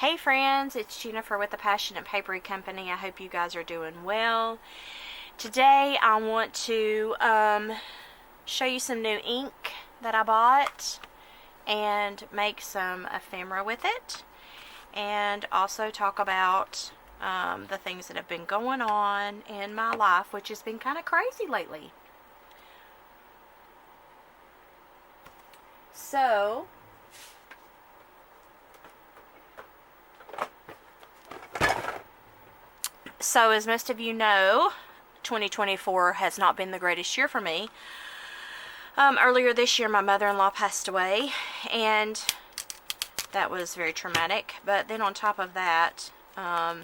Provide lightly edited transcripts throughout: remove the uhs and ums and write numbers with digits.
Hey friends, it's Jennifer with the Passionate Papery Company. I hope you guys are doing well. Today I want to show you some new ink that I bought and make some ephemera with it, and also talk about the things that have been going on in my life, which has been kind of crazy lately. So as most of you know, 2024 has not been the greatest year for me. Earlier this year, my mother-in-law passed away, and that was very traumatic. But then on top of that, I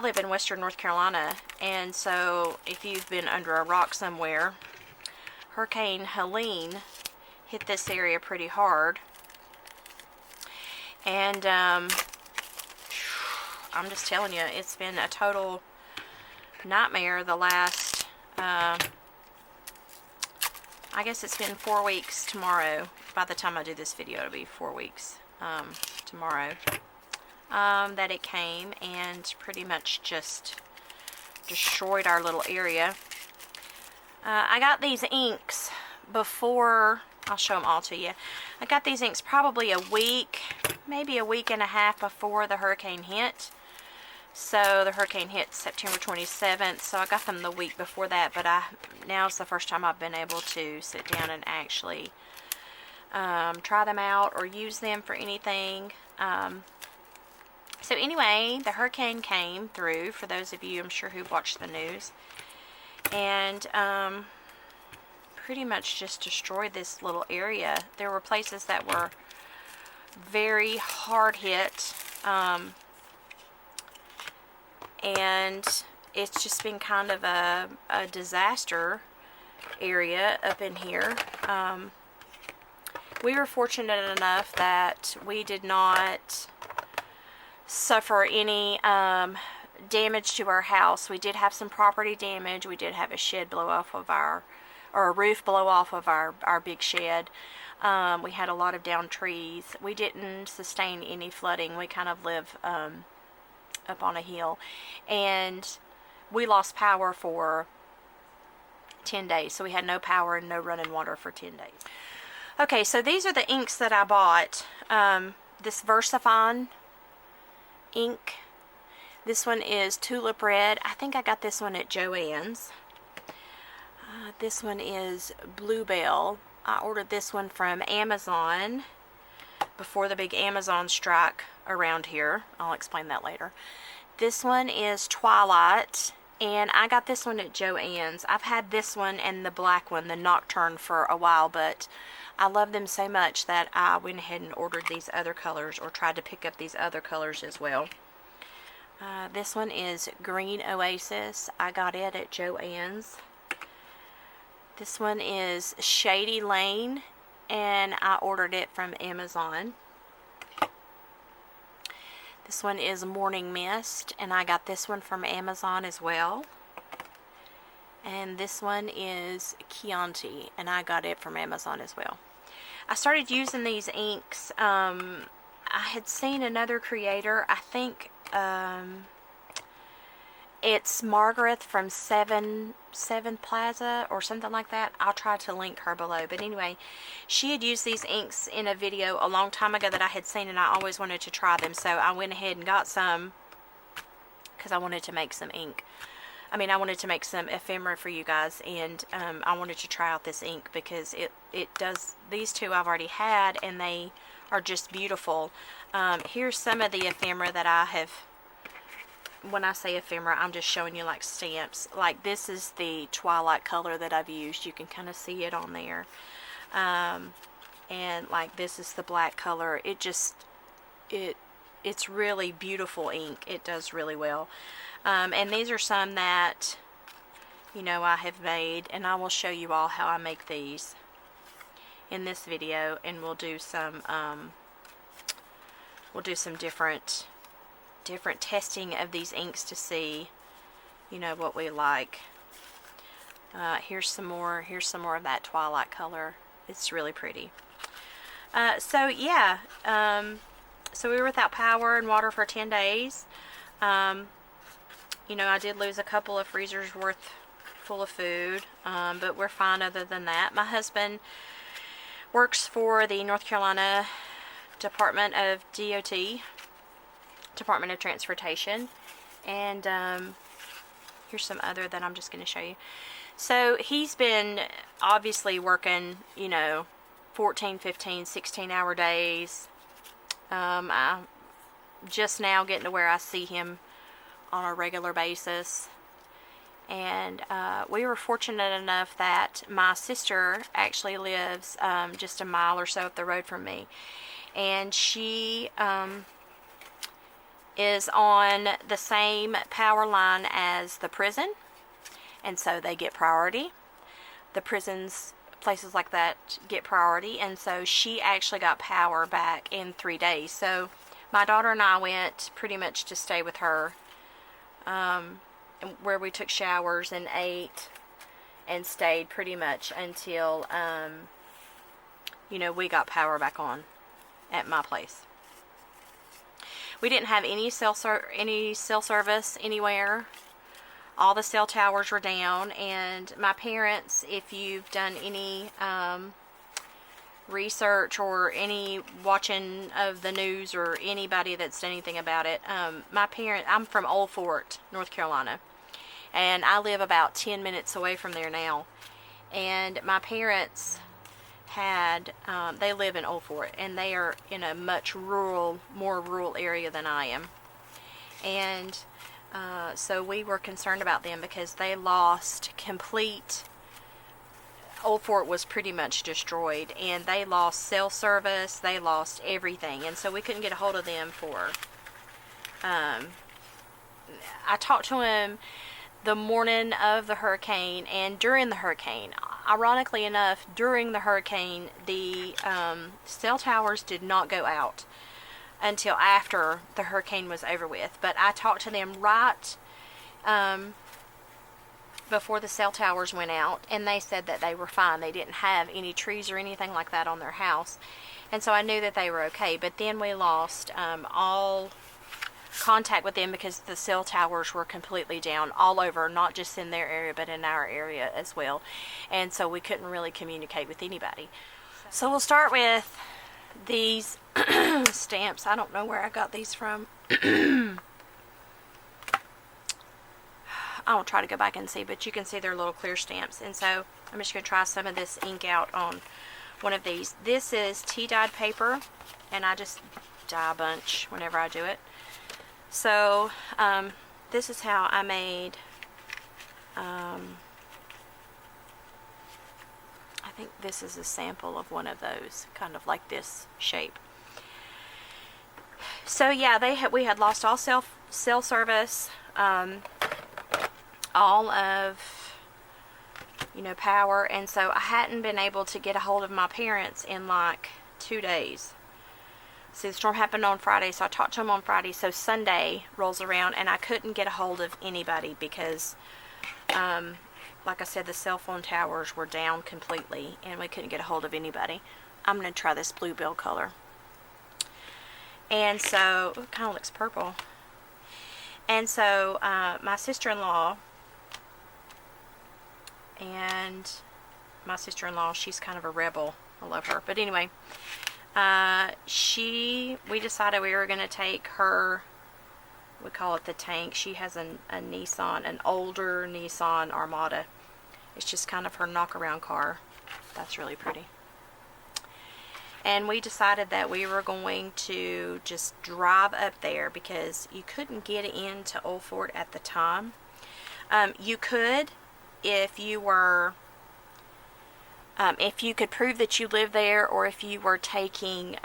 live in Western North Carolina, and so if you've been under a rock somewhere, Hurricane Helene hit this area pretty hard. And I'm just telling you, it's been a total nightmare the last, I guess it's been 4 weeks tomorrow. By the time I do this video, it'll be 4 weeks tomorrow that it came and pretty much just destroyed our little area. I got these inks before, I'll show them all to you. I got these inks probably a week, maybe a week and a half before the hurricane hit. So the hurricane hit September 27th, so I got them the week before that, but now's the first time I've been able to sit down and actually try them out or use them for anything. So anyway, the hurricane came through, for those of you, I'm sure, who watched the news, and pretty much just destroyed this little area. There were places that were very hard hit, and it's just been kind of a disaster area up in here. We were fortunate enough that we did not suffer any damage to our house. We did have some property damage. We did have a shed blow off of or a roof blow off of our big shed. We had a lot of downed trees. We didn't sustain any flooding. We kind of live up on a hill, and we lost power for 10 days. So we had no power and no running water for 10 days. Okay, so these are the inks that I bought. This Versafine ink. This one is Tulip Red. I think I got this one at Joann's. This one is Bluebell. I ordered this one from Amazon before the big Amazon strike around here. I'll explain that later. This one is Twilight, and I got this one at Joann's. I've had this one and the black one, the Nocturne, for a while, but I love them so much that I went ahead and ordered these other colors, or tried to pick up these other colors as well. This one is Green Oasis. I got it at Joann's. This one is Shady Lane, and I ordered it from Amazon. This one is Morning Mist, and I got this one from Amazon as well. And this one is Chianti, and I got it from Amazon as well. I started using these inks. I had seen another creator, I think it's Margaret from Seven Plaza or something like that. I'll try to link her below. But anyway, she had used these inks in a video a long time ago that I had seen, and I always wanted to try them. So I went ahead and got some because I wanted to make some ink. I wanted to make some ephemera for you guys, and I wanted to try out this ink because it does, these two I've already had, and they are just beautiful. Here's some of the ephemera that I have. When I say ephemera, I'm just showing you like stamps. Like this is the Twilight color that I've used. You can kind of see it on there. And like this is the black color. It's really beautiful ink. It does really well. And these are some that, I have made, and I will show you all how I make these in this video, and we'll do some different testing of these inks to see what we like. Here's some more of that Twilight color. It's really pretty. So yeah, So we were without power and water for 10 days. You know, I did lose a couple of freezers worth full of food, but we're fine other than that. My husband works for the North Carolina Department of DOT, Department of Transportation, and here's some other that I'm just going to show you. So he's been obviously working, you know, 14, 15, 16-hour days. I just now getting to where I see him on a regular basis. And we were fortunate enough that my sister actually lives just a mile or so up the road from me. And she is on the same power line as the prison. And so they get priority. The prisons, places like that, get priority. And so she actually got power back in 3 days. So my daughter and I went pretty much to stay with her, where we took showers and ate and stayed pretty much until, you know, we got power back on at my place. We didn't have any cell service anywhere. All the cell towers were down, and my parents, if you've done any research or any watching of the news or anybody that's done anything about it, I'm from Old Fort, North Carolina, and I live about 10 minutes away from there now. And my parents they live in Old Fort, and they are in a much more rural area than I am. And so we were concerned about them because they lost Old Fort was pretty much destroyed, and they lost cell service, they lost everything, and so we couldn't get a hold of them for, I talked to him the morning of the hurricane and during the hurricane. Ironically enough, during the hurricane, the cell towers did not go out until after the hurricane was over with. But I talked to them right before the cell towers went out, and they said that they were fine. They didn't have any trees or anything like that on their house, and so I knew that they were okay. But then we lost all contact with them because the cell towers were completely down all over, not just in their area but in our area as well, and so we couldn't really communicate with anybody. So we'll start with these stamps. I don't know where I got these from. I'll try to go back and see, but you can see they're little clear stamps. And so I'm just going to try some of this ink out on one of these. This is tea-dyed paper, and I just dye a bunch whenever I do it. So this is how I made, I think this is a sample of one of those, kind of like this shape. So yeah, we had lost all cell service, all of, you know, power, and so I hadn't been able to get a hold of my parents in like 2 days. See, the storm happened on Friday, so I talked to them on Friday. So Sunday rolls around, and I couldn't get a hold of anybody because, like I said, the cell phone towers were down completely, and we couldn't get a hold of anybody. I'm going to try this bluebell color. And so, it kind of looks purple. And so, my sister-in-law, she's kind of a rebel. I love her. But anyway, we decided we were going to take her, we call it the tank. She has a Nissan, an older Nissan Armada. It's just kind of her knock-around car. That's really pretty. And we decided that we were going to just drive up there because you couldn't get into Old Fort at the time. You could if you were, if you could prove that you lived there, or if you were taking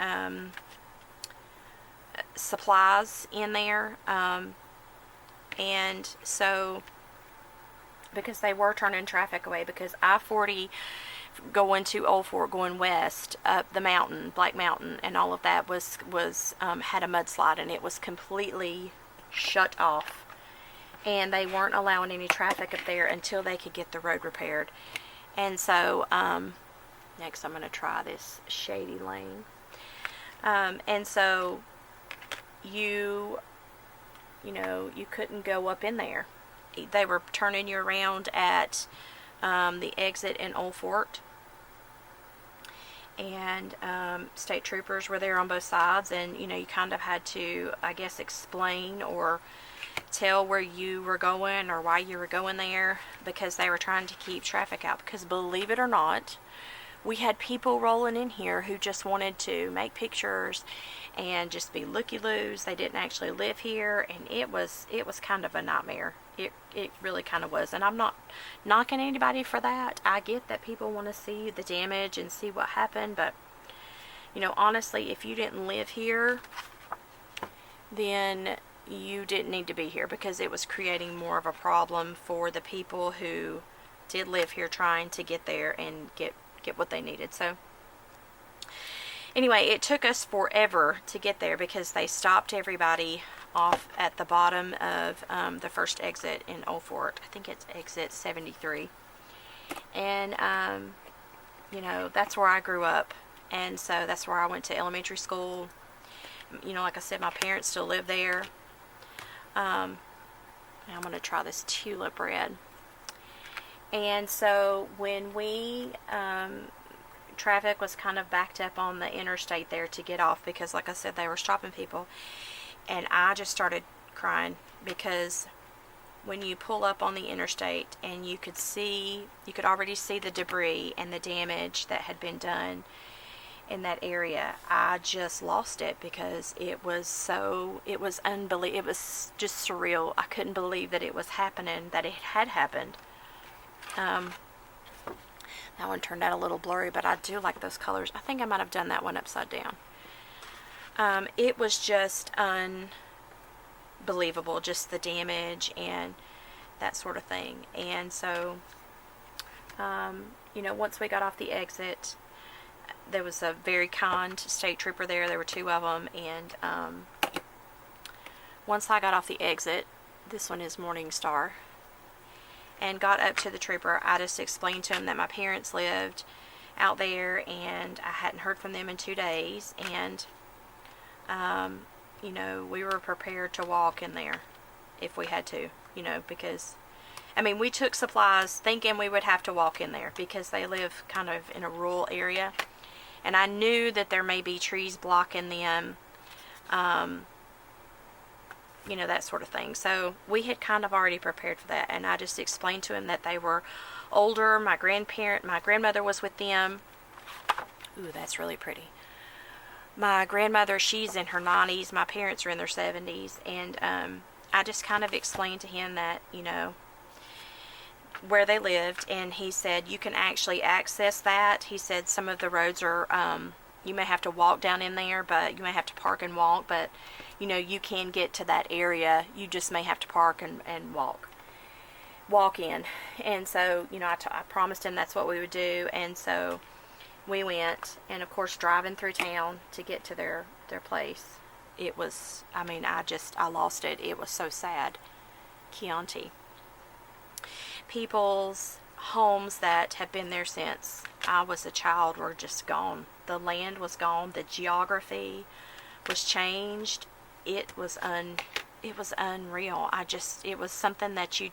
supplies in there. And so, because they were turning traffic away, because I-40 going to Old Fort, going west up the mountain, Black Mountain, and all of that was had a mudslide, and it was completely shut off, and they weren't allowing any traffic up there until they could get the road repaired. And so next I'm going to try this Shady Lane, and so you couldn't go up in there. They were turning you around at the exit in Old Fort, and state troopers were there on both sides, and you kind of had to, I guess, explain or tell where you were going or why you were going there, because they were trying to keep traffic out. Because believe it or not, we had people rolling in here who just wanted to make pictures and just be looky-loos. They didn't actually live here, and it was kind of a nightmare. It really kind of was. And I'm not knocking anybody for that. I get that people want to see the damage and see what happened, but honestly, if you didn't live here, then you didn't need to be here, because it was creating more of a problem for the people who did live here, trying to get there and get what they needed. So anyway, it took us forever to get there, because they stopped everybody off at the bottom of the first exit in Old Fort. I think it's exit 73. And that's where I grew up, and so that's where I went to elementary school. Like I said, my parents still live there. I'm going to try this tulip red. And so when we, traffic was kind of backed up on the interstate there to get off, because like I said, they were stopping people, and I just started crying, because when you pull up on the interstate and you could already see the debris and the damage that had been done in that area, I just lost it, because it was unbelievable. It was just surreal. I couldn't believe that it was happening, that it had happened. That one turned out a little blurry, but I do like those colors. I think I might have done that one upside down. It was just unbelievable, just the damage and that sort of thing. And so, once we got off the exit, there was a very kind state trooper there. There were two of them, and once I got off the exit, this one is Morning Star, and got up to the trooper, I just explained to him that my parents lived out there, and I hadn't heard from them in 2 days, and we were prepared to walk in there if we had to, because we took supplies thinking we would have to walk in there, because they live kind of in a rural area, and I knew that there may be trees blocking them, that sort of thing. So we had kind of already prepared for that, and I just explained to him that they were older. My grandmother was with them. Ooh, that's really pretty. My grandmother, she's in her 90s. My parents are in their 70s, and I just kind of explained to him that, where they lived, and he said, you can actually access that. He said some of the roads are, you may have to walk down in there, but you may have to park and walk, but you can get to that area. You just may have to park and walk in. And so, I promised him that's what we would do, and so we went, and of course, driving through town to get to their place, it was, I lost it. It was so sad. Chianti. People's homes that have been there since I was a child were just gone. The land was gone. The geography was changed. It was unreal. It was something that you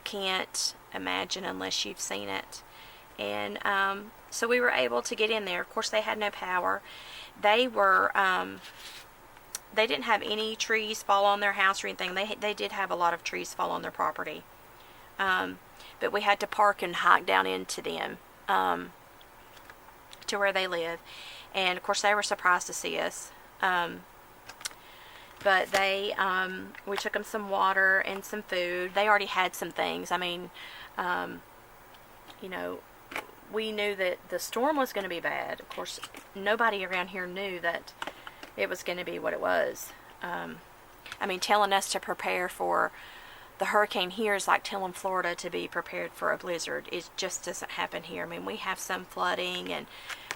can't imagine unless you've seen it. And so we were able to get in there. Of course, they had no power. They didn't have any trees fall on their house or anything. They did have a lot of trees fall on their property. But we had to park and hike down into them, to where they live. And of course, they were surprised to see us. But we took them some water and some food. They already had some things. We knew that the storm was going to be bad. Of course, nobody around here knew that it was going to be what it was. Telling us to prepare for the hurricane here is like telling Florida to be prepared for a blizzard. It just doesn't happen here. We have some flooding, and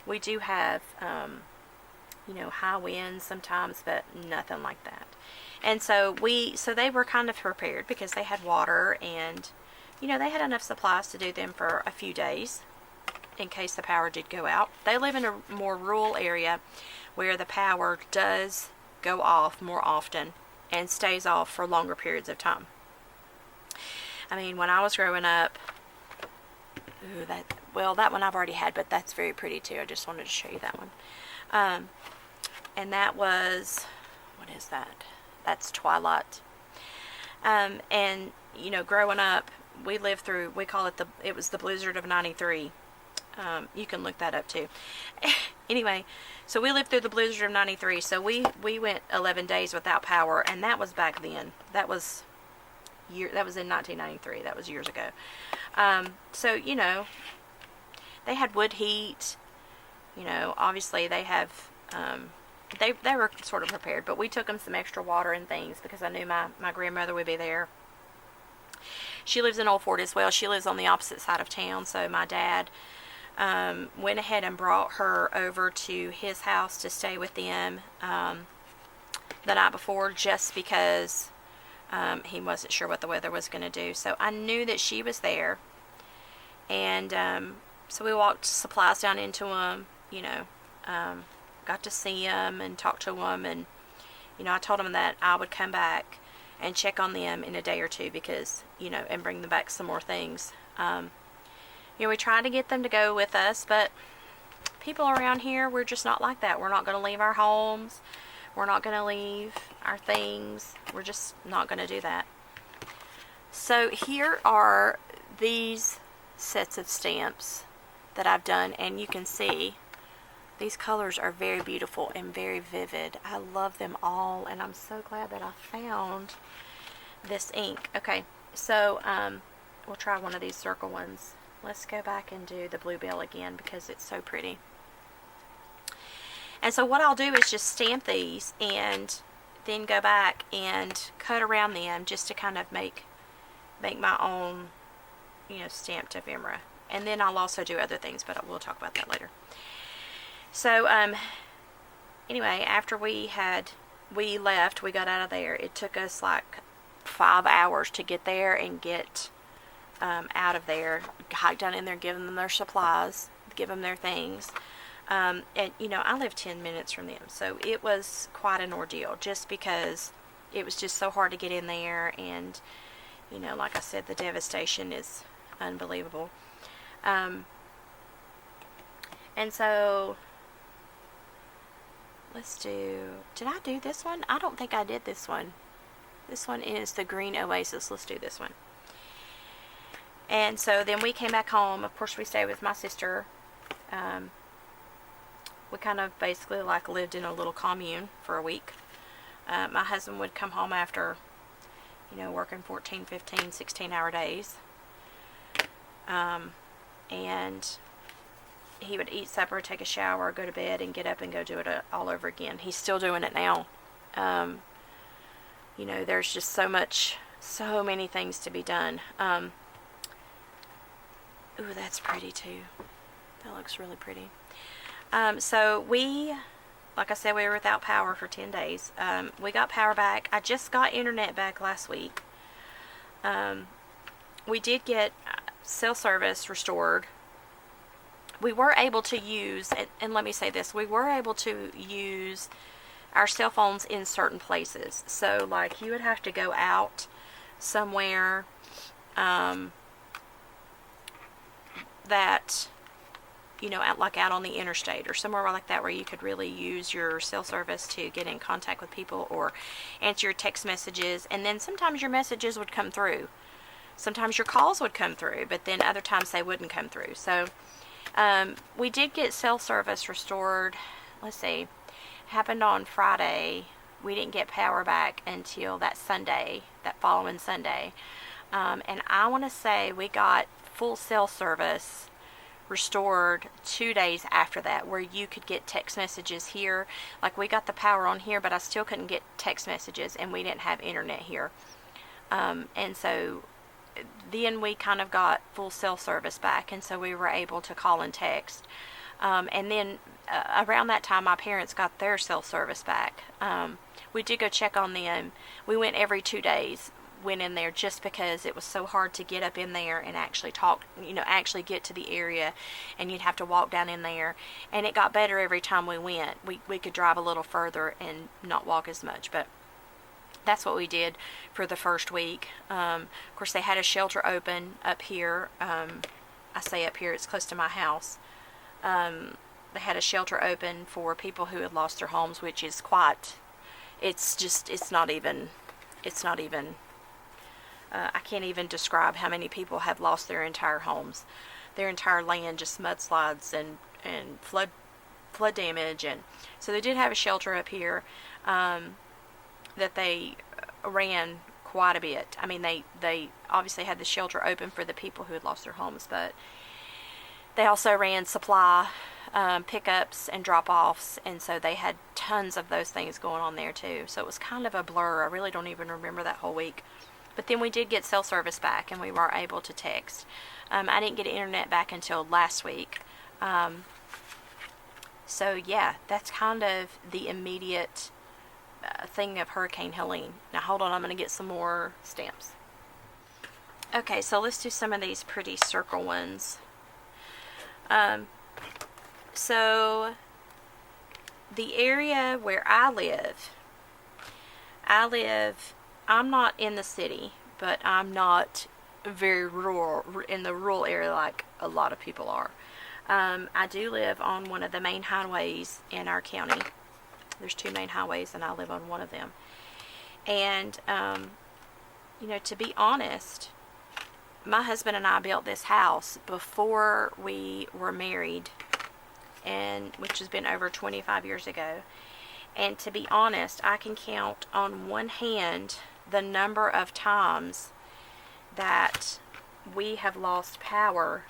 we do have, high winds sometimes, but nothing like that. And so they were kind of prepared, because they had water, and, they had enough supplies to do them for a few days in case the power did go out. They live in a more rural area where the power does go off more often and stays off for longer periods of time. I mean, when I was growing up, that one I've already had, but that's very pretty too. I just wanted to show you that one. And that was, what is that? That's Twilight. And, you know, growing up, we lived through, it was the blizzard of 93. You can look that up too. Anyway, so we lived through the blizzard of 93. So we went 11 days without power, and that was back then. That was in 1993. That was years ago. So, you know, they had wood heat. You know, obviously they have, they were sort of prepared, but we took them some extra water and things because I knew my grandmother would be there. She lives in Old Fort as well. She lives on the opposite side of town, so my dad went ahead and brought her over to his house to stay with them the night before, just because he wasn't sure what the weather was going to do. So I knew that she was there, and so we walked supplies down into them, you know, got to see them and talk to them, and, you know, I told them that I would come back and check on them in a day or two because, you know, and bring them back some more things. You know, we tried to get them to go with us, but people around here, we're just not like that. We're not going to leave our homes. We're not going to leave our things. We're just not going to do that. So here are these sets of stamps that I've done, and you can see these colors are very beautiful and very vivid. I love them all, and I'm so glad that I found this ink. Okay, so we'll try one of these circle ones. Let's go back and do the bluebell again because it's so pretty. And so what I'll do is just stamp these and then go back and cut around them just to kind of make my own, you know, stamped ephemera. And then I'll also do other things, but we'll talk about that later. So anyway, after we left, we got out of there. It took us like 5 hours to get there and get out of there. Hike down in there, give them their supplies, give them their things. And, you know, I live 10 minutes from them, so it was quite an ordeal just because it was just so hard to get in there, and, you know, like I said, the devastation is unbelievable. And so did I do this one? I don't think I did this one. This one is the Green Oasis. Let's do this one. And so then we came back home. Of course, we stayed with my sister. We kind of basically like lived in a little commune for a week. My husband would come home after, you know, working 14, 15, 16-hour days. And he would eat supper, take a shower, go to bed, and get up and go do it all over again. He's still doing it now. You know, there's just so many things to be done. Ooh, that's pretty too. That looks really pretty. So like I said, we were without power for 10 days. We got power back. I just got internet back last week. We did get cell service restored. We were able to use, and let me say this, we were able to use our cell phones in certain places. So, like, you would have to go out somewhere that, you know, out on the interstate or somewhere like that where you could really use your cell service to get in contact with people or answer your text messages. And then sometimes your messages would come through. Sometimes your calls would come through, but then other times they wouldn't come through. So we did get cell service restored. Let's see, happened on Friday. We didn't get power back until that following Sunday. And I want to say we got full cell service restored 2 days after that, where you could get text messages here. Like, we got the power on here, but I still couldn't get text messages, and we didn't have internet here. And so then we kind of got full cell service back, and so we were able to call and text. And then around that time, my parents got their cell service back. We did go check on them. We went every 2 days. went in there just because it was so hard to get up in there and actually talk, actually get to the area, and you'd have to walk down in there. And it got better every time we went. We could drive a little further and not walk as much, but that's what we did for the first week. Of course, they had a shelter open up here. I say up here, it's close to my house. They had a shelter open for people who had lost their homes, which is it's not even, I can't even describe how many people have lost their entire homes. Their entire land, just mudslides and flood damage. And so they did have a shelter up here that they ran quite a bit. I mean, they obviously had the shelter open for the people who had lost their homes, but they also ran supply pickups and drop-offs, and so they had tons of those things going on there too. So it was kind of a blur. I really don't even remember that whole week. But then we did get cell service back, and we were able to text. I didn't get internet back until last week. So yeah, that's kind of the immediate thing of Hurricane Helene. Now hold on, I'm going to get some more stamps. Okay, so let's do some of these pretty circle ones. So the area where I live, I'm not in the city, but I'm not very rural, in the rural area like a lot of people are. I do live on one of the main highways in our county. There's 2 main highways, and I live on one of them. And, to be honest, my husband and I built this house before we were married, and which has been over 25 years ago. And to be honest, I can count on one hand the number of times that we have lost power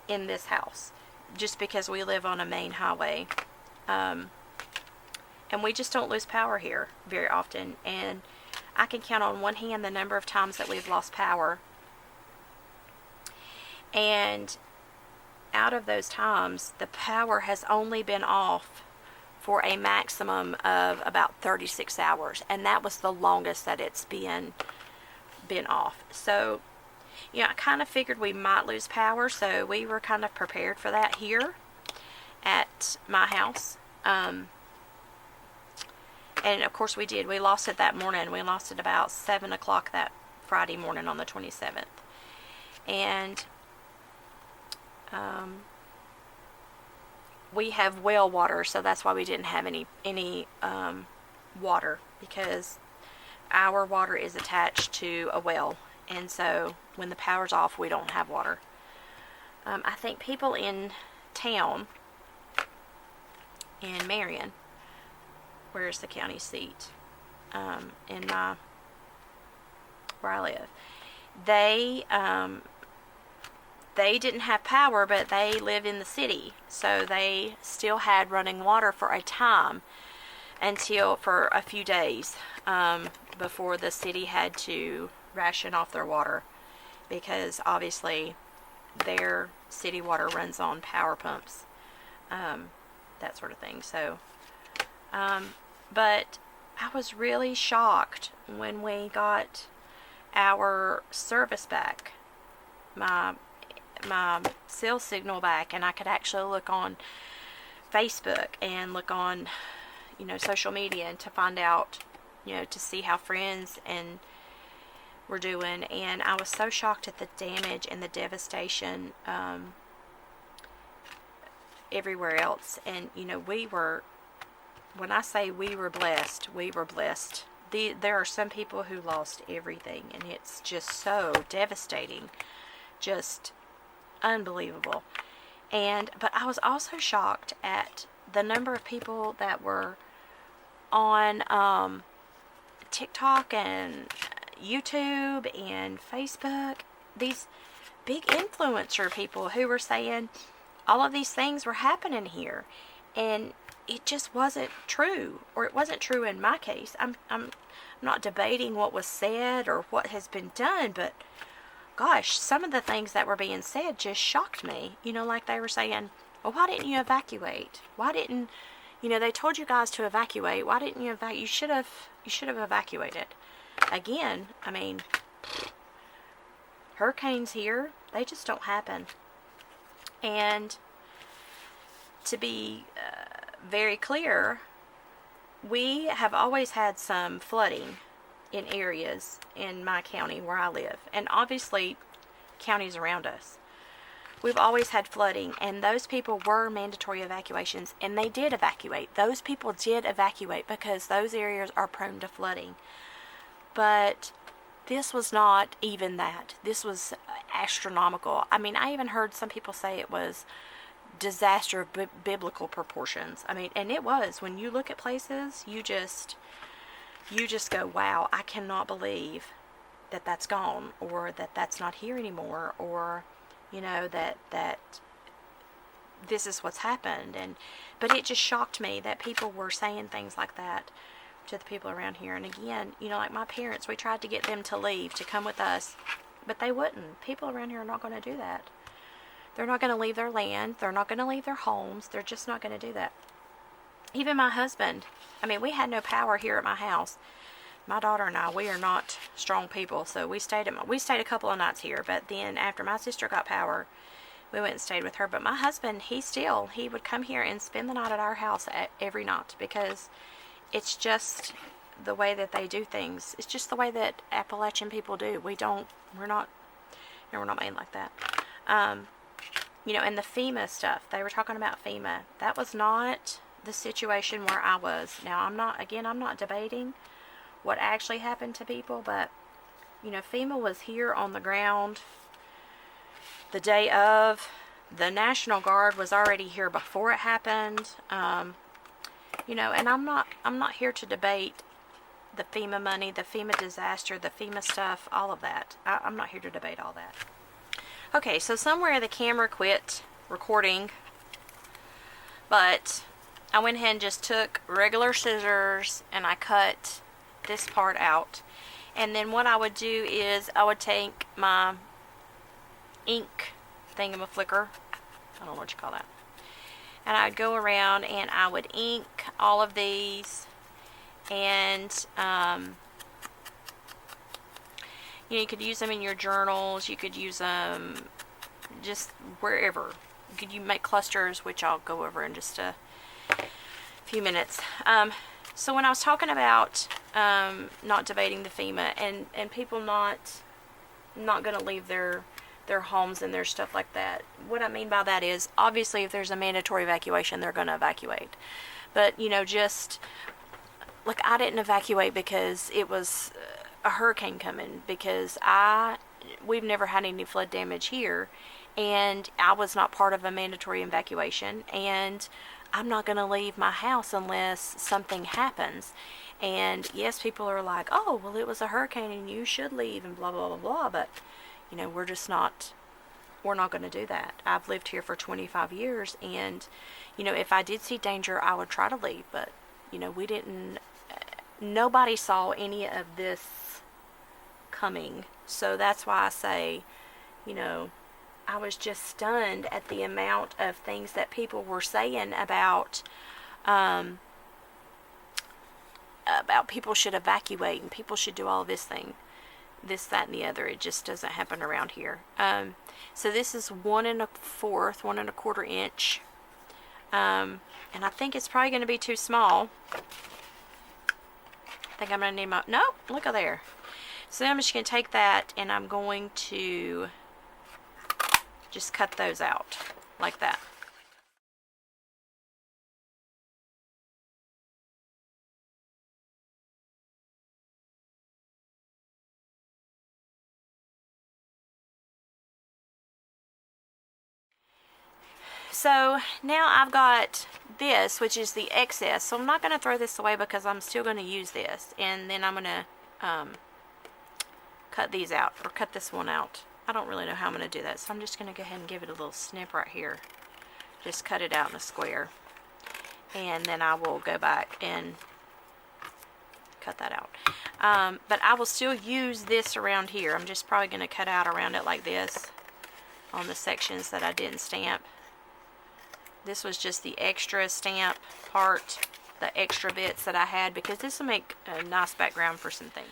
in this house, just because we live on a main highway. And we just don't lose power here very often. And I can count on one hand the number of times that we've lost power. And out of those times, the power has only been off for a maximum of about 36 hours. And that was the longest that it's been off. So, I kind of figured we might lose power. So we were kind of prepared for that here at my house. And of course we did. We lost it that morning. We lost it about 7 o'clock that Friday morning on the 27th. And we have well water, so that's why we didn't have any water, because our water is attached to a well. And so when the power's off, we don't have water. I think people in town, in Marion, where's the county seat, where I live, they didn't have power, but they live in the city, so they still had running water for a time, for a few days, before the city had to ration off their water, because obviously their city water runs on power pumps, that sort of thing. So but I was really shocked when we got our service back, my cell signal back, and I could actually look on Facebook and look on, social media, and to find out, to see how friends and were doing. And I was so shocked at the damage and the devastation everywhere else. And when I say we were blessed, we were blessed. There are some people who lost everything, and it's just so devastating, just unbelievable. But I was also shocked at the number of people that were on TikTok and YouTube and Facebook, these big influencer people who were saying all of these things were happening here, and it just wasn't true, or it wasn't true in my case. I'm not debating what was said or what has been done, but gosh, some of the things that were being said just shocked me. Like they were saying, well, why didn't you evacuate? Why didn't, they told you guys to evacuate. Why didn't you evacuate? You should have evacuated. again, I mean, hurricanes here, they just don't happen. And to be very clear, we have always had some flooding in areas in my county where I live, and obviously counties around us. We've always had flooding, and those people were mandatory evacuations, and they did evacuate. Those people did evacuate because those areas are prone to flooding. But this was not even that. This was astronomical. I mean, I even heard some people say it was disaster of biblical proportions. I mean, and it was. When you look at places, you just go, wow, I cannot believe that that's gone, or that that's not here anymore, or that this is what's happened. But it just shocked me that people were saying things like that to the people around here. And again, like my parents, we tried to get them to leave, to come with us, but they wouldn't. People around here are not going to do that. They're not going to leave their land. They're not going to leave their homes. They're just not going to do that. Even my husband, I mean, we had no power here at my house. My daughter and I, we are not strong people, so we stayed a couple of nights here. But then after my sister got power, we went and stayed with her. But my husband, he would come here and spend the night at our house every night, because it's just the way that they do things. It's just the way that Appalachian people do. We're not made like that. And the FEMA stuff, they were talking about FEMA. That was not the situation where I was. Now, I'm not debating what actually happened to people, but FEMA was here on the ground the day of. The National Guard was already here before it happened. And I'm not here to debate the FEMA money, the FEMA disaster, the FEMA stuff, all of that. I'm not here to debate all that. Okay, so somewhere the camera quit recording, but I went ahead and just took regular scissors and I cut this part out. And then what I would do is I would take my ink thingamaflicker, I don't know what you call that, and I'd go around and I would ink all of these. And you could use them in your journals. You could use them just wherever. You make clusters, which I'll go over in just a few minutes. So when I was talking about not debating the FEMA and people not going to leave their homes and their stuff like that, what I mean by that is, obviously if there's a mandatory evacuation, they're going to evacuate. But just like, I didn't evacuate because it was a hurricane coming, because we've never had any flood damage here, and I was not part of a mandatory evacuation, and I'm not going to leave my house unless something happens. And yes, people are like, oh, well, it was a hurricane and you should leave and blah, blah, blah, blah. But, we're not going to do that. I've lived here for 25 years, and, if I did see danger, I would try to leave. But, we didn't, nobody saw any of this coming. So that's why I say, I was just stunned at the amount of things that people were saying about people should evacuate and people should do all this, that, and the other. It just doesn't happen around here. So this is 1 1/4 inch, and I think it's probably going to be too small. I think I'm going to need nope, look at there. So then I'm just going to take that and I'm going to just cut those out like that. So now I've got this, which is the excess. So I'm not going to throw this away because I'm still going to use this. And then I'm going to cut these out, or cut this one out. I don't really know how I'm going to do that, so I'm just going to go ahead and give it a little snip right here. Just cut it out in a square. And then I will go back and cut that out. But I will still use this around here. I'm just probably going to cut out around it like this on the sections that I didn't stamp. This was just the extra stamp part. the extra bits that I had, because this will make a nice background for some things.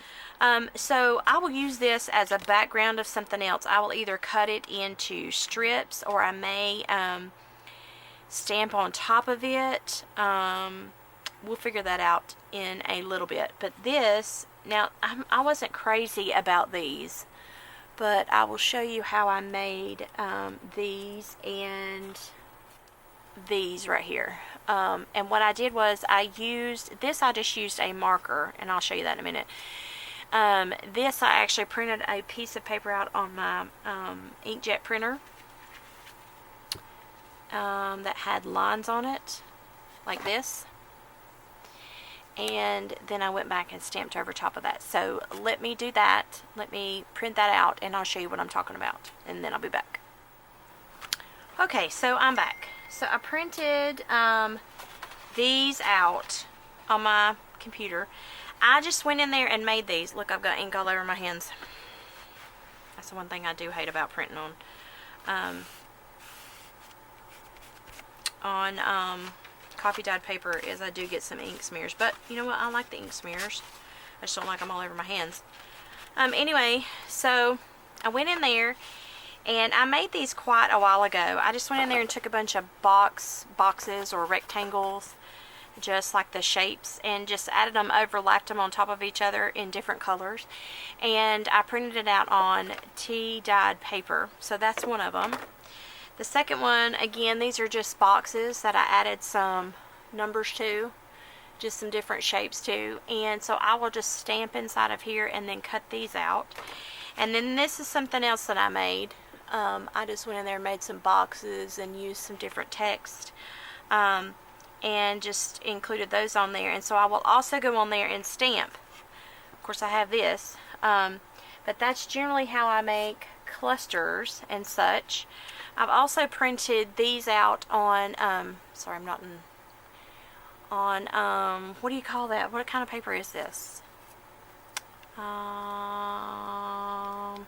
So I will use this as a background of something else. I will either cut it into strips, or I may stamp on top of it. We'll figure that out in a little bit. But this, now I wasn't crazy about these, but I will show you how I made these and these right here. And what I did was I just used a marker, and I'll show you that in a minute. This, I actually printed a piece of paper out on my inkjet printer that had lines on it, like this. And then I went back and stamped over top of that. So let me do that. Let me print that out, and I'll show you what I'm talking about, and then I'll be back. Okay, so I'm back. So I printed these out on my computer. I just went in there and made these. Look, I've got ink all over my hands. That's the one thing I do hate about printing on coffee dyed paper, is I do get some ink smears. But you know what? I like the ink smears. I just don't like them all over my hands. Anyway, so I went in there and I made these quite a while ago. I just went in there and took a bunch of boxes or rectangles, just like the shapes, and just added them, overlapped them on top of each other in different colors, and I printed it out on tea dyed paper. So that's one of them. The second one, again, these are just boxes that I added some numbers to, just some different shapes to, and so I will just stamp inside of here and then cut these out. And then this is something else that I made. I just went in there and made some boxes and used some different text, and just included those on there. And so I will also go on there and stamp. Of course, I have this, but that's generally how I make clusters and such. I've also printed these out on, sorry, I'm not in, on, what do you call that? What kind of paper is this? I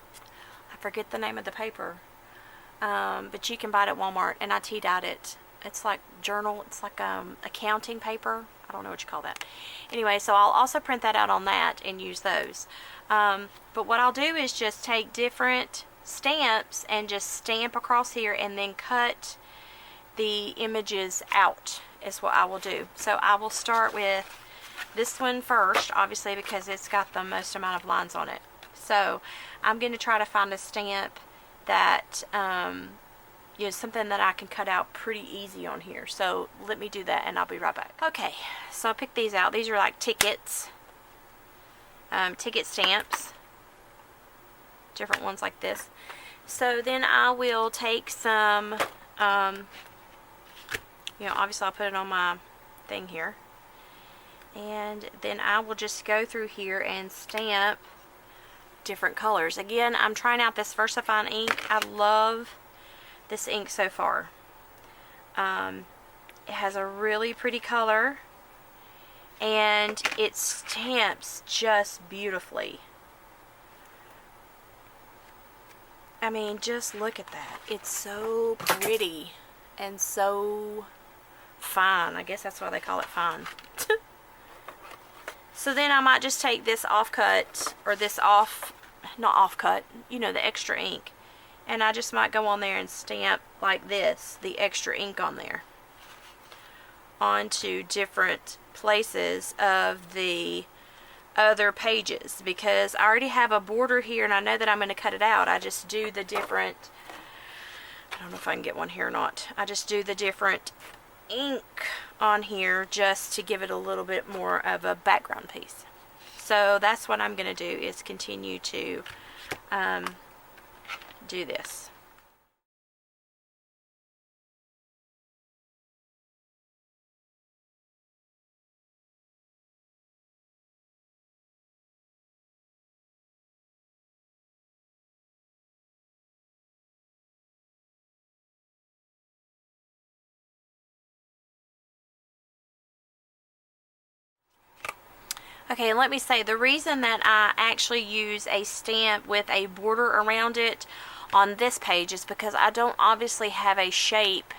forget the name of the paper, but you can buy it at Walmart, and I tea dyed it. It's like journal, it's like accounting paper. I don't know what you call that. Anyway, so I'll also print that out on that and use those. But what I'll do is just take different stamps and just stamp across here and then cut the images out is what I will do. So I will start with this one first, obviously, because it's got the most amount of lines on it. So I'm going to try to find a stamp that you know, something that I can cut out pretty easy on here. So let me do that and I'll be right back. Okay, so I picked these out. These are like tickets, ticket stamps, different ones like this. So then I will take some, you know, obviously I'll put it on my thing here, and then I will just go through here and stamp different colors. Again, I'm trying out this VersaFine ink. I love this ink so far. It has a really pretty color, and it stamps just beautifully. I mean, just look at that. It's so pretty and so fine. I guess that's why they call it fine. So then I might just take this offcut, or this not offcut, you know, the extra ink, and I just might go on there and stamp like this, the extra ink on there, onto different places of the other pages, because I already have a border here and I know that I'm going to cut it out. I just do the different, I don't know if I can get one here or not, I just do the different ink on here just to give it a little bit more of a background piece. So that's what I'm going to do, is continue to do this. Okay, let me say, the reason that I actually use a stamp with a border around it on this page is because I don't obviously have a shape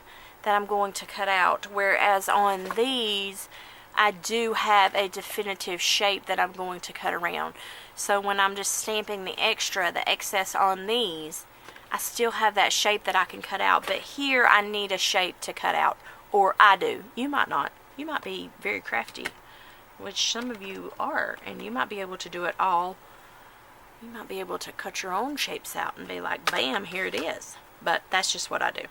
that I'm going to cut out, whereas on these, I do have a definitive shape that I'm going to cut around. So when I'm just stamping the excess on these, I still have that shape that I can cut out. But here I need a shape to cut out. Or I do. You might not. You might be very crafty, which some of you are, and you might be able to do it all. You might be able to cut your own shapes out and be like, bam, here it is. But that's just what I do.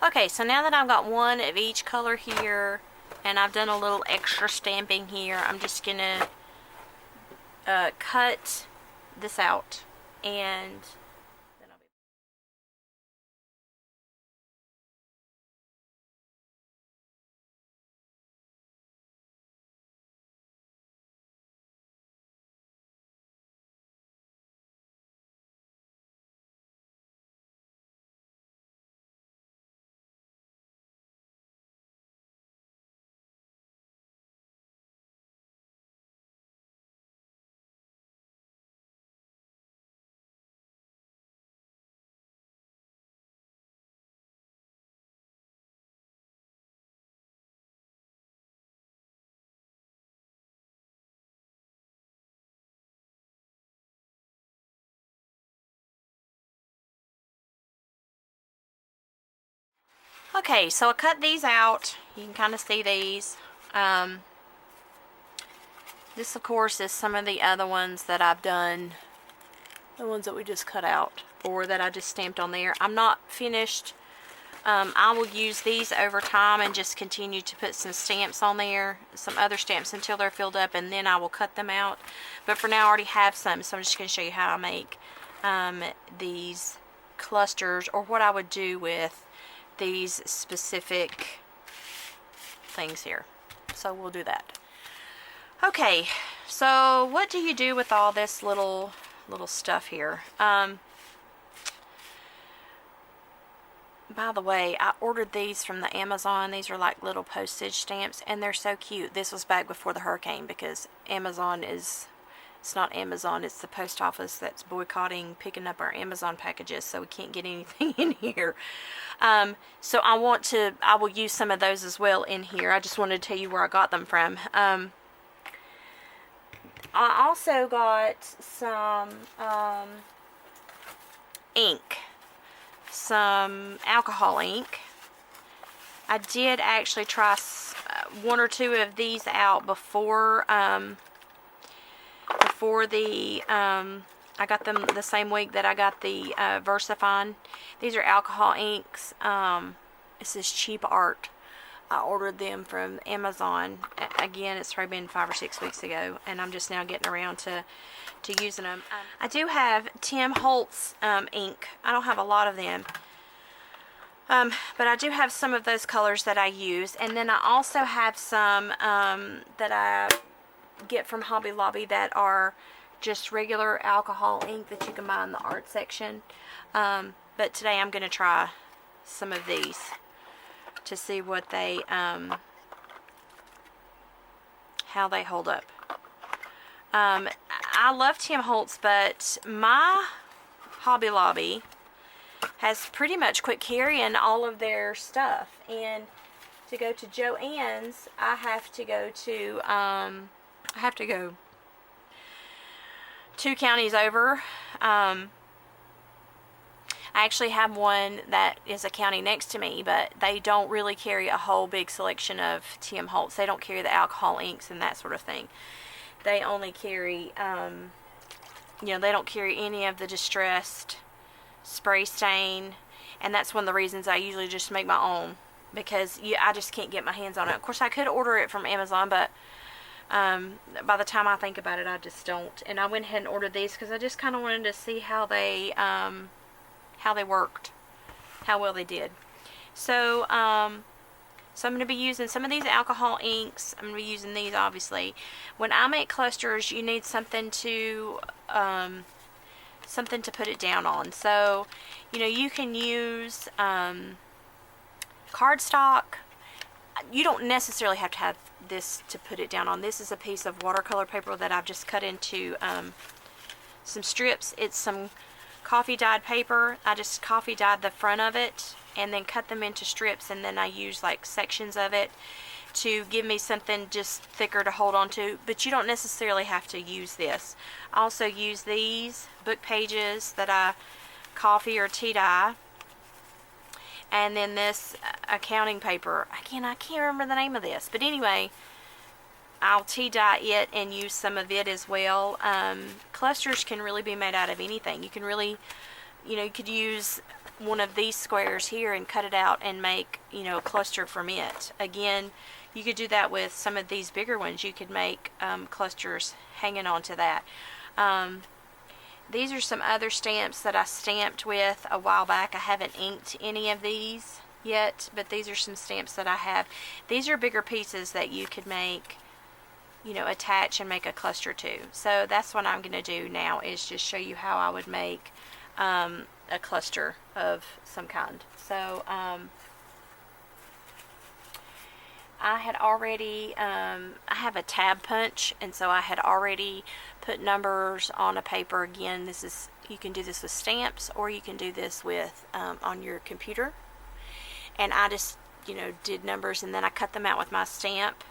Okay, so now that I've got one of each color here, and I've done a little extra stamping here, I'm just gonna cut this out, and then I'll be... Okay, so I cut these out. You can kind of see these. This, of course, is some of the other ones that I've done. The ones that we just cut out, or that I just stamped on there. I'm not finished. I will use these over time and just continue to put some stamps on there, some other stamps until they're filled up, and then I will cut them out. But for now I already have some, so I'm just going to show you how I make these clusters, or what I would do with these specific things here. So we'll do that. Okay, so what do you do with all this little stuff here? By the way, I ordered these from the Amazon. These are like little postage stamps, and they're so cute. This was back before the hurricane, because Amazon is, it's not Amazon, it's the post office that's boycotting picking up our Amazon packages, so we can't get anything in here. So I will use some of those as well in here. I just wanted to tell you where I got them from. I also got some ink. Some alcohol ink. I did actually try one or two of these out before I got them the same week that I got the VersaFine. These are alcohol inks. This is Cheap Art. I ordered them from Amazon. Again, it's probably been 5 or 6 weeks ago, and I'm just now getting around to using them. I do have Tim Holtz ink. I don't have a lot of them, but I do have some of those colors that I use. And then I also have some that I get from Hobby Lobby that are just regular alcohol ink that you can buy in the art section. But today I'm going to try some of these to see what they how they hold up. I love Tim Holtz, but my Hobby Lobby has pretty much quit carrying all of their stuff, and to go to Joann's I have to go to I have to go 2 counties over. I actually have one that is a county next to me, but they don't really carry a whole big selection of Tim Holtz. They don't carry the alcohol inks and that sort of thing. they only carry, you know, they don't carry any of the distressed spray stain, and that's one of the reasons I usually just make my own, because I just can't get my hands on it. Of course, I could order it from Amazon, but by the time I think about it, I just don't. And I went ahead and ordered these because I just kind of wanted to see how they worked, how well they did. So, so I'm going to be using some of these alcohol inks. I'm going to be using these, obviously. When I make clusters, you need something to put it down on. So, you know, you can use cardstock. You don't necessarily have to have this to put it down on. This is a piece of watercolor paper that I've just cut into some strips. It's some coffee dyed paper. I just coffee dyed the front of it and then cut them into strips, and then I use like sections of it to give me something just thicker to hold on to. But you don't necessarily have to use this. I also use these book pages that I coffee or tea dye, and then this accounting paper. Again, I can't remember the name of this, but anyway, I'll tea dye it and use some of it as well. Clusters can really be made out of anything. You can really, you know, you could use one of these squares here and cut it out and make, you know, a cluster from it. Again, you could do that with some of these bigger ones. You could make clusters hanging onto that. These are some other stamps that I stamped with a while back. I haven't inked any of these yet, but these are some stamps that I have. These are bigger pieces that you could make, you know, attach and make a cluster to. So that's what I'm going to do now, is just show you how I would make a cluster of some kind. So I had already, I have a tab punch, and so I had already put numbers on a paper. Again, this is, you can do this with stamps, or you can do this with on your computer. And I just, you know, did numbers, and then I cut them out with my stamp,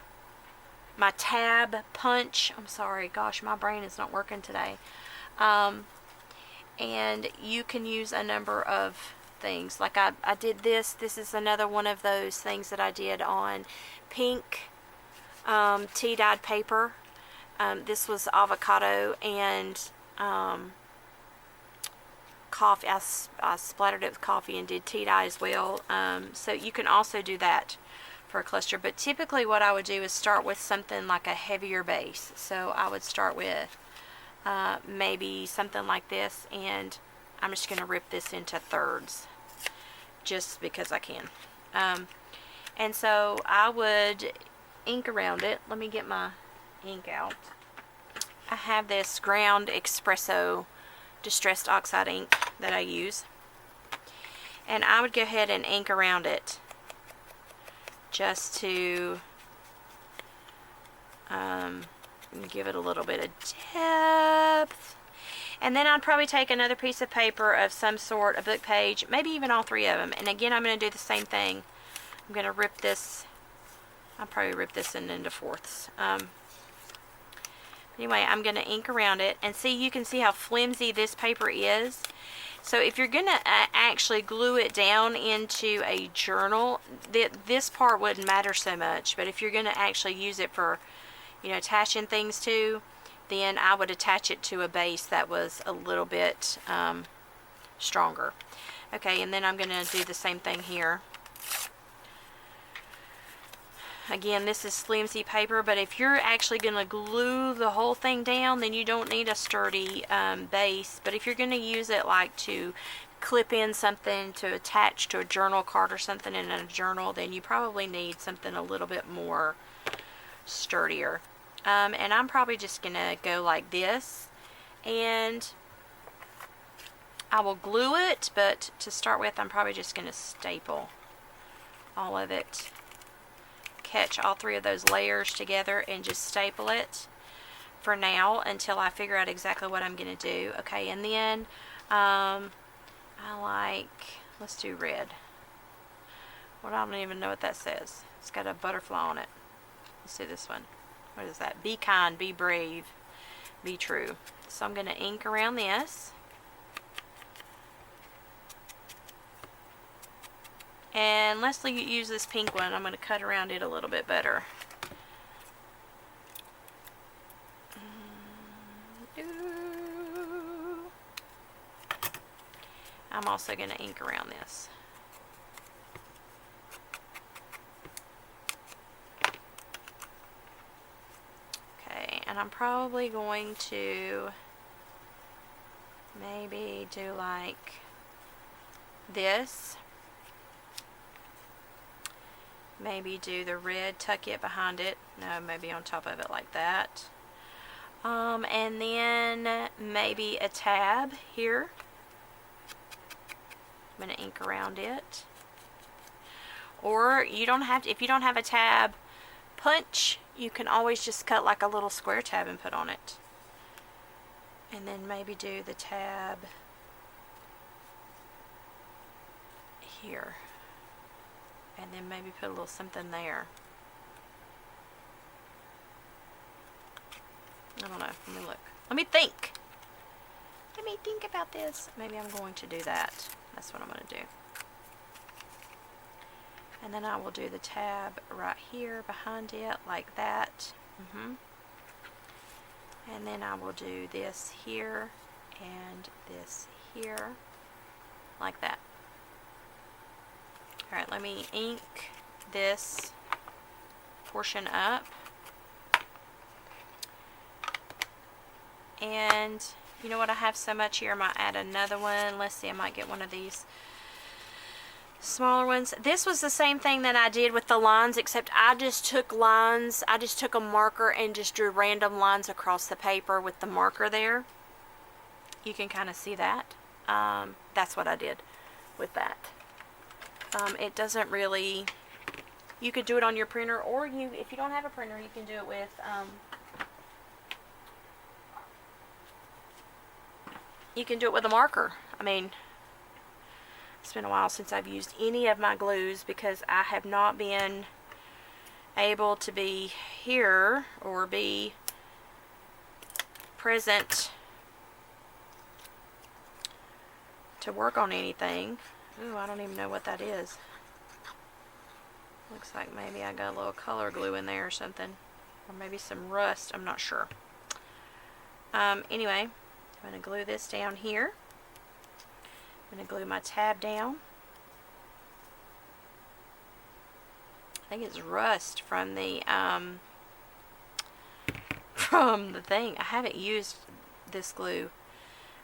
my tab punch. I'm sorry, gosh, my brain is not working today. And you can use a number of things. Like I did this. This is another one of those things that I did on pink tea dyed paper. This was avocado and coffee. I splattered it with coffee and did tea dye as well. So you can also do that for a cluster. But typically what I would do is start with something like a heavier base. So I would start with maybe something like this, and I'm just going to rip this into thirds just because I can. And so I would ink around it. Let me get my ink out. I have this ground espresso distressed oxide ink that I use, and I would go ahead and ink around it just to give it a little bit of depth. And then I'd probably take another piece of paper of some sort, a book page, maybe even all three of them. And again, I'm going to do the same thing. I'm going to rip this, I'll probably rip this into fourths. Anyway, I'm going to ink around it, and see, you can see how flimsy this paper is. So if you're going to actually glue it down into a journal, this part wouldn't matter so much. But if you're going to actually use it for, you know, attaching things to, then I would attach it to a base that was a little bit stronger. Okay, and then I'm going to do the same thing here. Again, this is flimsy paper, but if you're actually going to glue the whole thing down, then you don't need a sturdy base. But if you're going to use it like to clip in something to attach to a journal card or something in a journal, then you probably need something a little bit more sturdier. And I'm probably just going to go like this, and I will glue it, but to start with, I'm probably just going to staple all of it. Catch all three of those layers together and just staple it for now until I figure out exactly what I'm going to do. Okay, and then let's do red. Well, I don't even know what that says. It's got a butterfly on it. Let's do this one. What is that? Be kind, be brave, be true. So I'm going to ink around this. And let's use this pink one. I'm going to cut around it a little bit better. I'm also going to ink around this. Okay, and I'm probably going to maybe do like this. Maybe do the red, tuck it behind it. No, maybe on top of it like that. And then maybe a tab here. I'm going to ink around it. Or you don't have to, if you don't have a tab punch, you can always just cut like a little square tab and put on it. And then maybe do the tab here. And then maybe put a little something there. I don't know. Let me look. Let me think. Let me think about this. Maybe I'm going to do that. That's what I'm going to do. And then I will do the tab right here behind it like that. And then I will do this here and this here like that. Alright, let me ink this portion up. And you know what, I have so much here, I might add another one. Let's see, I might get one of these smaller ones. This was the same thing that I did with the lines, except I just took lines, I just took a marker and just drew random lines across the paper with the marker there. You can kind of see that. That's what I did with that. It doesn't really, you could do it on your printer, or if you don't have a printer, you can do it with a marker. I mean, it's been a while since I've used any of my glues because I have not been able to be here or be present to work on anything. Ooh, I don't even know what that is. Looks like maybe I got a little color glue in there or something. Or maybe some rust, I'm not sure. Anyway, I'm going to glue this down here. I'm going to glue my tab down. I think it's rust from the thing. I haven't used this glue.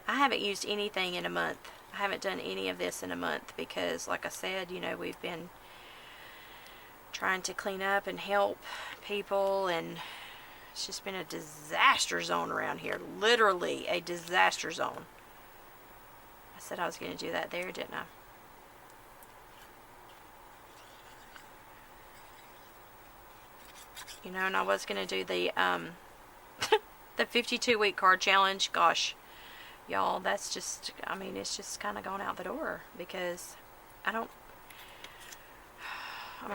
I haven't used anything in a month. I haven't done any of this in a month because, like I said, you know, we've been trying to clean up and help people, and it's just been a disaster zone around here. Literally a disaster zone. I said I was going to do that there, didn't I? You know, and I was going to do the the 52-week card challenge. Gosh, y'all, that's just, I mean, it's just kind of gone out the door because I'm going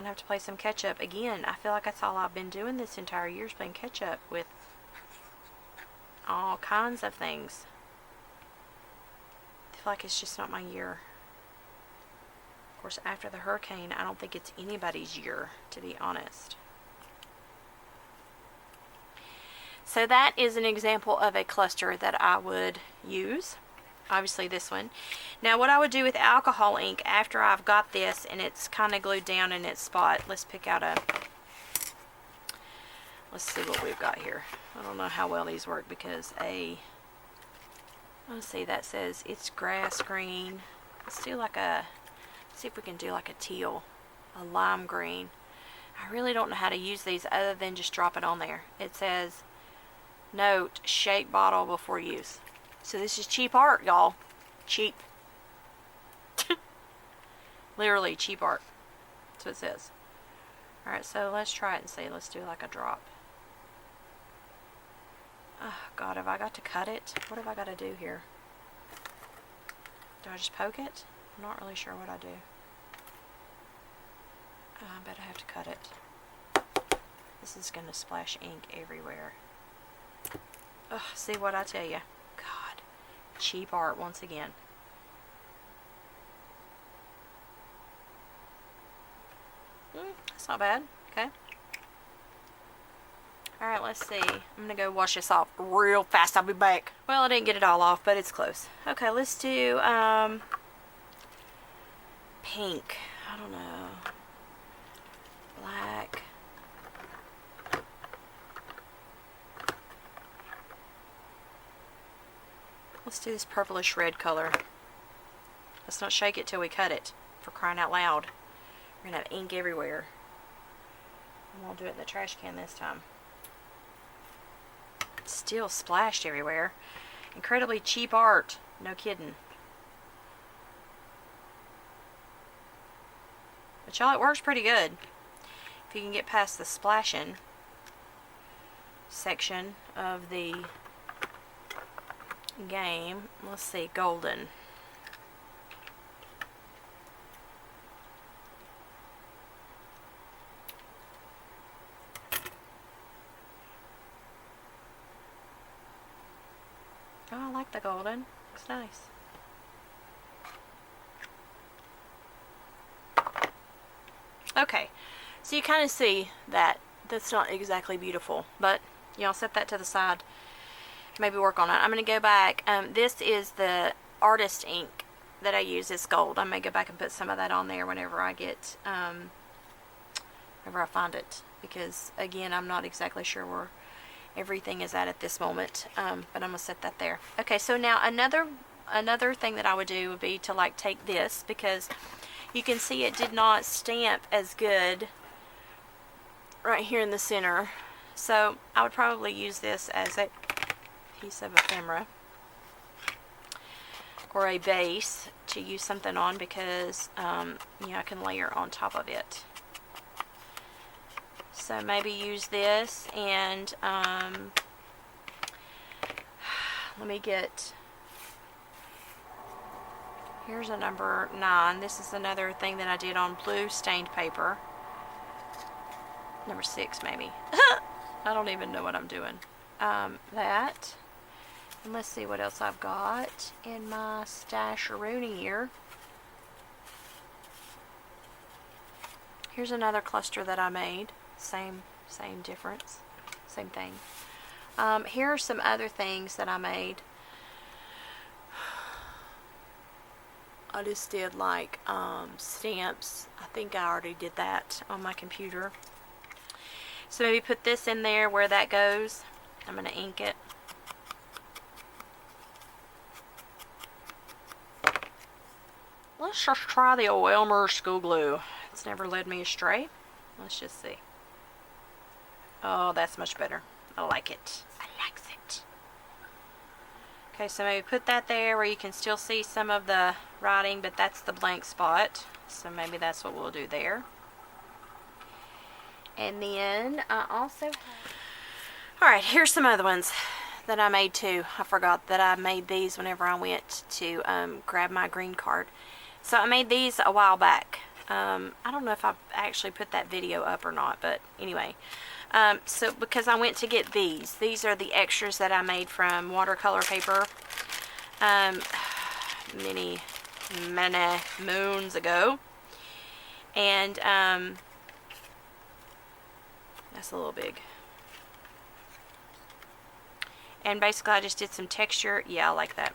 to have to play some catch up again. I feel like that's all I've been doing this entire year is playing catch up with all kinds of things. I feel like it's just not my year. Of course, after the hurricane, I don't think it's anybody's year, to be honest. So that is an example of a cluster that I would use. Obviously this one. Now what I would do with alcohol ink after I've got this and it's kind of glued down in its spot. Let's pick out let's see what we've got here. I don't know how well these work because let's see, that says it's grass green. Let's do like see if we can do like a teal, a lime green. I really don't know how to use these other than just drop it on there. It says, note, shake bottle before use. So this is cheap art, y'all. Cheap. Literally cheap art. That's what it says. Alright, so let's try it and see. Let's do like a drop. Oh, God, have I got to cut it? What have I got to do here? Do I just poke it? I'm not really sure what I do. I bet I have to cut it. This is going to splash ink everywhere. Ugh, see what I tell you. God, cheap art once again. That's not bad. Okay. Alright, let's see. I'm going to go wash this off real fast. I'll be back. Well, I didn't get it all off, but it's close. Okay, let's do pink. I don't know. Black. Let's do this purplish red color. Let's not shake it till we cut it, for crying out loud. We're going to have ink everywhere. And we'll do it in the trash can this time. It's still splashed everywhere. Incredibly cheap art. No kidding. But y'all, it works pretty good. If you can get past the splashing section of the game. Let's see, golden. Oh, I like the golden. Looks nice. Okay, so you kind of see that that's not exactly beautiful, but y'all set that to the side. Maybe work on it. I'm going to go back. This is the artist ink that I use. It's gold. I may go back and put some of that on there whenever I get, whenever I find it, because again, I'm not exactly sure where everything is at this moment, but I'm going to set that there. Okay, so now another thing that I would do would be to like take this, because you can see it did not stamp as good right here in the center. So I would probably use this as a piece of ephemera or a base to use something on, because you know, I can layer on top of it. So maybe use this, and let me get, here's a number 9. This is another thing that I did on blue stained paper. Number 6 maybe. I don't even know what I'm doing. That. And let's see what else I've got in my stasheroonie here. Here's another cluster that I made. Same difference. Same thing. Here are some other things that I made. I just did like stamps. I think I already did that on my computer. So maybe put this in there where that goes. I'm going to ink it. Let's just try the old Elmer school glue. It's never led me astray. Let's just see. Oh, that's much better. I like it. I like it. Okay, so maybe put that there where you can still see some of the writing, but that's the blank spot. So maybe that's what we'll do there. And then I also have... Alright, here's some other ones that I made too. I forgot that I made these whenever I went to grab my green card. So I made these a while back. I don't know if I've actually put that video up or not, but anyway. So because I went to get these. These are the extras that I made from watercolor paper many moons ago. And that's a little big. And basically I just did some texture. Yeah, I like that.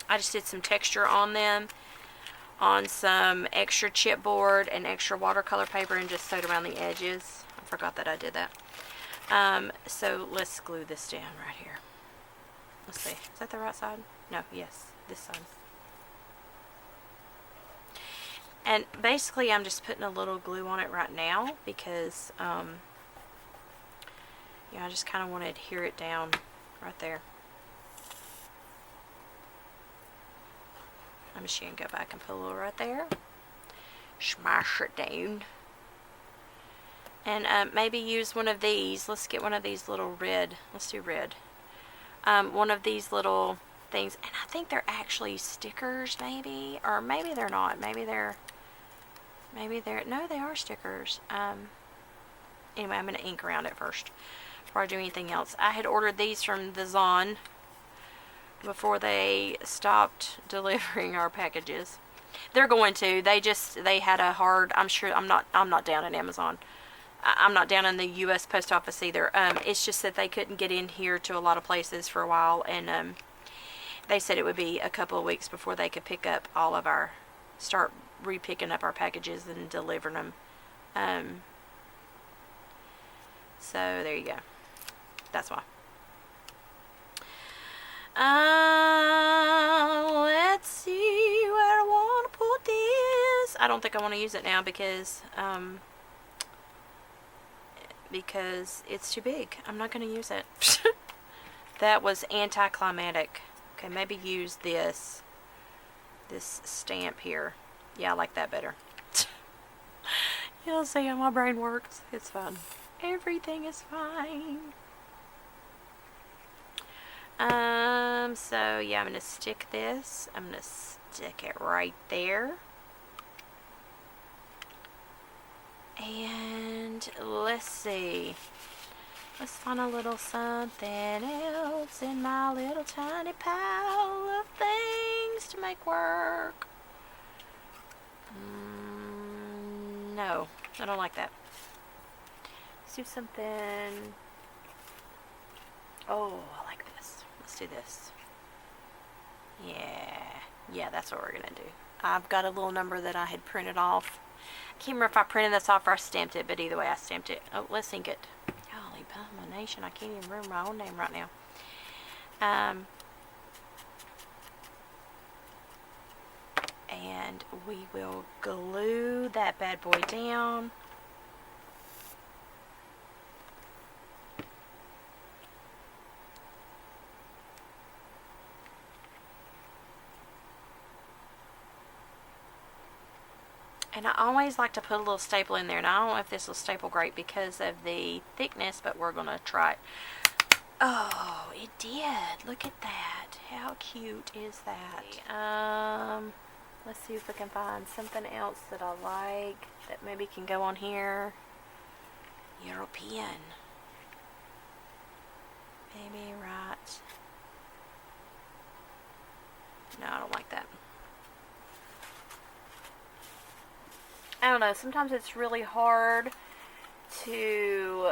I just did some texture on them, on some extra chipboard and extra watercolor paper, and just sewed around the edges. I forgot that I did that. So let's glue this down right here. Let's see. Is that the right side? No, yes, this side. And basically I'm just putting a little glue on it right now because yeah, I just kind of want to adhere it down right there. I'm just going to go back and put a little right there. Smash it down. And maybe use one of these. Let's get one of these little red. Let's do red. One of these little things. And I think they're actually stickers maybe. Or maybe they're not. Maybe they're... No, they are stickers. Anyway, I'm going to ink around it first before I do anything else. I had ordered these from the Zon before they stopped delivering our packages. They're going to. They had a hard... I'm not down at Amazon. I'm not down in the U.S. Post Office either. It's just that they couldn't get in here to a lot of places for a while, and they said it would be a couple of weeks before they could pick up all of our start re-picking up our packages and delivering them. So there you go. That's why. Let's see where I want to put this. I don't think I want to use it now because it's too big. I'm not going to use it. That was anticlimactic. Okay, maybe use this stamp here. Yeah, I like that better. You'll see how my brain works. It's fine. Everything is fine. So yeah, I'm going to stick this. I'm going to stick it right there. And let's see. Let's find a little something else in my little tiny pile of things to make work. No, I don't like that. Let's do something. Oh, I like this. Let's do this. Yeah, that's what we're going to do. I've got a little number that I had printed off. I can't remember if I printed this off or I stamped it, but either way I stamped it. Oh, let's ink it. Golly, abomination, I can't even remember my own name right now. And we will glue that bad boy down. And I always like to put a little staple in there. And I don't know if this will staple great because of the thickness, but we're going to try it. Oh, it did. Look at that. How cute is that? Let's see if we can find something else that I like that maybe can go on here. European. Maybe right. No, I don't like that. I don't know, sometimes it's really hard to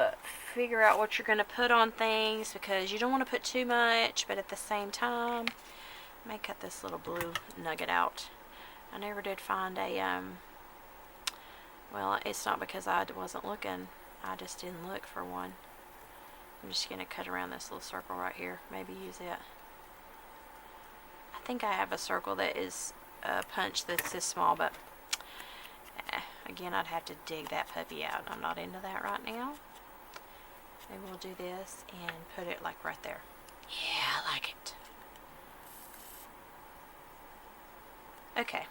figure out what you're going to put on things because you don't want to put too much, but at the same time, I may cut this little blue nugget out. I never did find a, well, it's not because I wasn't looking, I just didn't look for one. I'm just going to cut around this little circle right here, maybe use it. I think I have a circle that is a punch that's this small, but again, I'd have to dig that puppy out. I'm not into that right now. Maybe we'll do this and put it like right there. Yeah, I like it. Okay.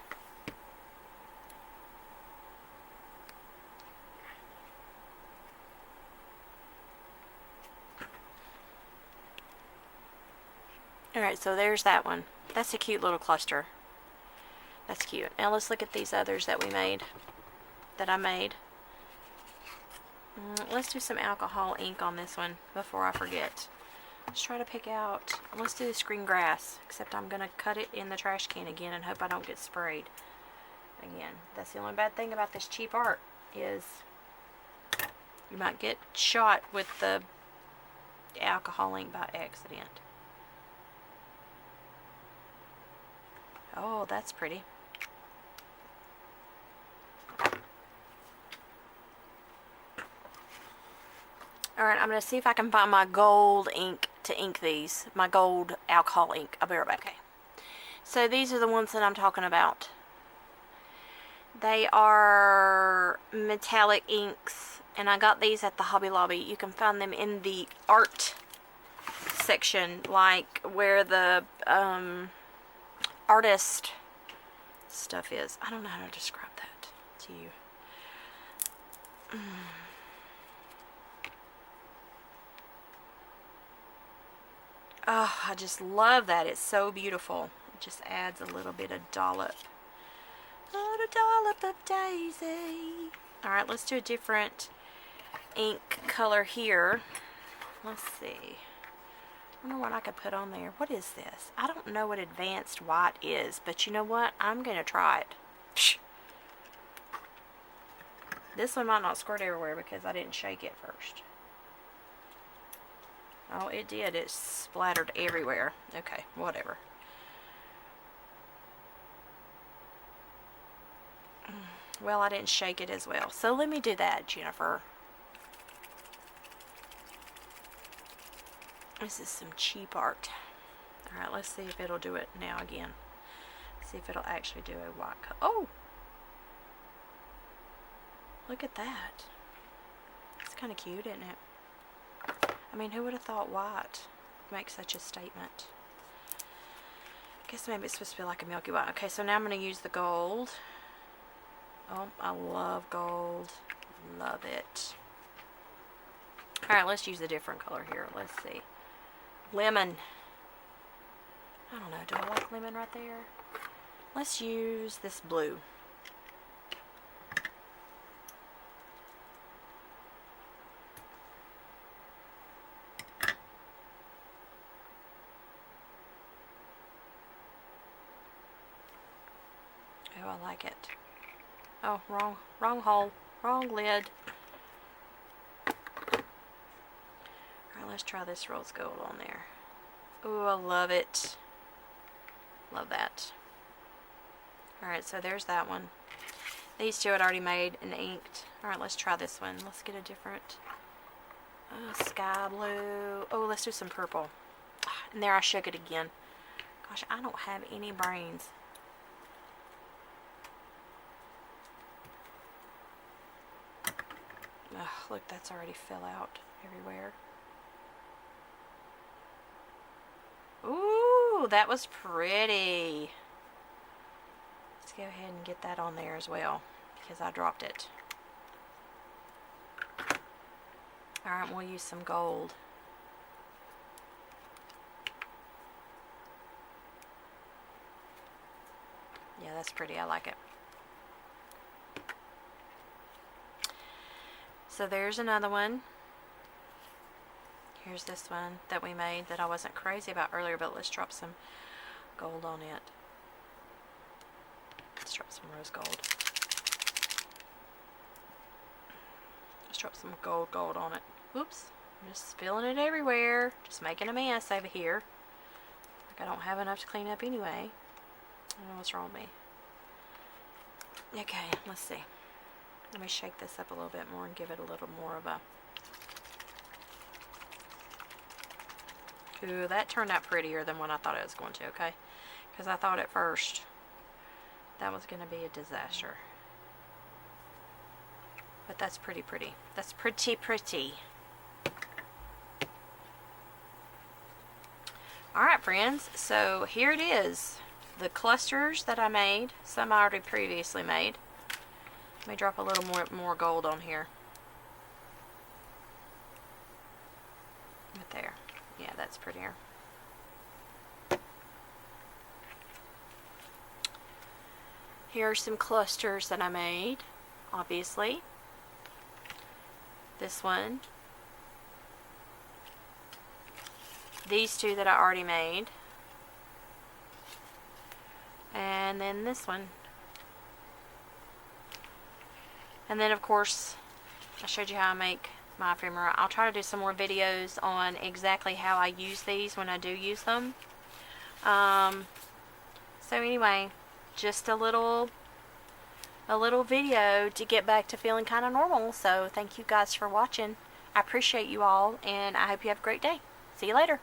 Alright, so there's that one. That's a cute little cluster. That's cute. Now let's look at these others that we made. That I made. Let's do some alcohol ink on this one before I forget. Let's try to pick out, let's do this green grass, except I'm going to cut it in the trash can again and hope I don't get sprayed again. That's the only bad thing about this cheap art is you might get shot with the alcohol ink by accident. Oh, that's pretty. Alright, I'm going to see if I can find my gold ink to ink these. My gold alcohol ink. I'll be right back. Okay. So these are the ones that I'm talking about. They are metallic inks. And I got these at the Hobby Lobby. You can find them in the art section. Like where the artist stuff is. I don't know how to describe that to you. Oh, I just love that. It's so beautiful. It just adds a little bit of dollop. A dollop of daisy. Alright, let's do a different ink color here. Let's see. I wonder what I could put on there. What is this? I don't know what advanced white is, but you know what? I'm going to try it. Psh. This one might not squirt everywhere because I didn't shake it first. Oh, it did. It splattered everywhere. Okay, whatever. Well, I didn't shake it as well. So let me do that, Jennifer. This is some cheap art. Alright, let's see if it'll do it now again. See if it'll actually do a white color. Oh! Look at that. It's kind of cute, isn't it? I mean, who would have thought white makes such a statement? I guess maybe it's supposed to be like a milky white. Okay, so now I'm going to use the gold. Oh, I love gold. Love it. Alright, let's use a different color here. Let's see. Lemon. I don't know. Do I like lemon right there? Let's use this blue. Oh, I like it. Oh, wrong hole. Wrong lid. Alright, let's try this rose gold on there. Ooh, I love it. Love that. Alright, so there's that one. These two I'd already made and inked. Alright, let's try this one. Let's get a different sky blue. Oh, let's do some purple. And there I shook it again. Gosh, I don't have any brains. Ugh, look, that's already fell out everywhere. Ooh, that was pretty. Let's go ahead and get that on there as well, because I dropped it. Alright, we'll use some gold. Yeah, that's pretty. I like it. So there's another one. Here's this one that we made that I wasn't crazy about earlier, but let's drop some gold on it. Let's drop some rose gold. Let's drop some gold on it. Oops, I'm just spilling it everywhere. Just making a mess over here. Like I don't have enough to clean up anyway. I don't know what's wrong with me. Okay, let's see. Let me shake this up a little bit more and give it a little more of a... Ooh, that turned out prettier than what I thought it was going to, okay? Because I thought at first that was going to be a disaster. But that's pretty. That's pretty. Alright, friends. So here it is. The clusters that I made. Some I already previously made. Let me drop a little more gold on here. Right there. Yeah, that's prettier. Here are some clusters that I made, obviously. This one. These two that I already made. And then this one. And then, of course, I showed you how I make my ephemera. I'll try to do some more videos on exactly how I use these when I do use them. So anyway, just a little video to get back to feeling kind of normal. So thank you guys for watching. I appreciate you all, and I hope you have a great day. See you later.